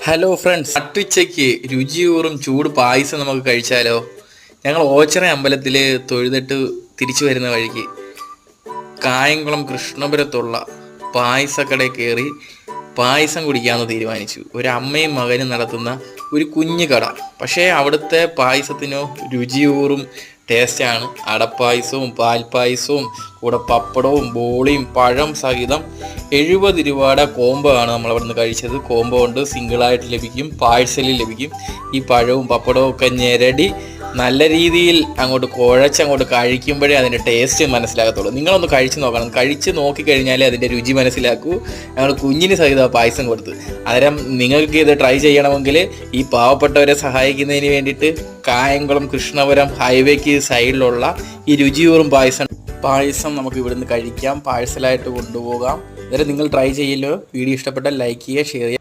Hello friends, നട്ടുച്ചയ്ക്ക് രുചിയൂറും ചൂട് പായസം നമുക്ക് കഴിച്ചാലോ? ഞങ്ങൾ ഓച്ചിറ അമ്പലത്തിൽ തൊഴുതിട്ട് തിരിച്ചു വരുന്ന വഴിക്ക് കായംകുളം കൃഷ്ണപുരത്തുള്ള പായസക്കടയിൽ കയറി പായസം കുടിക്കാമെന്ന് തീരുമാനിച്ചു. ഒരു അമ്മയും മകനും നടത്തുന്ന ഒരു കുഞ്ഞു കട. പക്ഷേ അവിടുത്തെ പായസത്തിനോ രുചിയൂറും ടേസ്റ്റാണ്. അടപ്പായസവും പാൽപ്പായസവും കൂടെ പപ്പടവും ബോളിയും പഴം സഹിതം 70 രൂപയുടെ കോംബോ ആണ് നമ്മൾ അവിടെ നിന്ന് കഴിച്ചത്. കോംബോ കൊണ്ട് സിംഗിളായിട്ട് ലഭിക്കും, പാഴ്സലിൽ ലഭിക്കും. ഈ പഴവും പപ്പടവും ഒക്കെ ഞെരടി നല്ല രീതിയിൽ അങ്ങോട്ട് കുഴച്ചങ്ങോട്ട് കഴിക്കുമ്പോഴേ അതിൻ്റെ ടേസ്റ്റ് മനസ്സിലാകത്തുള്ളൂ. നിങ്ങളൊന്ന് കഴിച്ച് നോക്കണം. കഴിച്ച് നോക്കിക്കഴിഞ്ഞാലേ അതിൻ്റെ രുചി മനസ്സിലാക്കൂ. ഞങ്ങൾ കുഞ്ഞിന് സഹിതം പായസം കൊടുത്ത്. അന്നേരം നിങ്ങൾക്ക് ഇത് ട്രൈ ചെയ്യണമെങ്കിൽ ഈ പാവപ്പെട്ടവരെ സഹായിക്കുന്നതിന് വേണ്ടിയിട്ട് കായംകുളം കൃഷ്ണപുരം ഹൈവേക്ക് സൈഡിലുള്ള ഈ രുചിയൂറും പായസം നമുക്ക് ഇവിടുന്ന് കഴിക്കാം, പാഴ്സലായിട്ട് കൊണ്ടുപോകാം. അന്നേരം നിങ്ങൾ ട്രൈ ചെയ്യല്ലോ. വീഡിയോ ഇഷ്ടപ്പെട്ടാൽ ലൈക്ക് ചെയ്യുക, ഷെയർ ചെയ്യുക.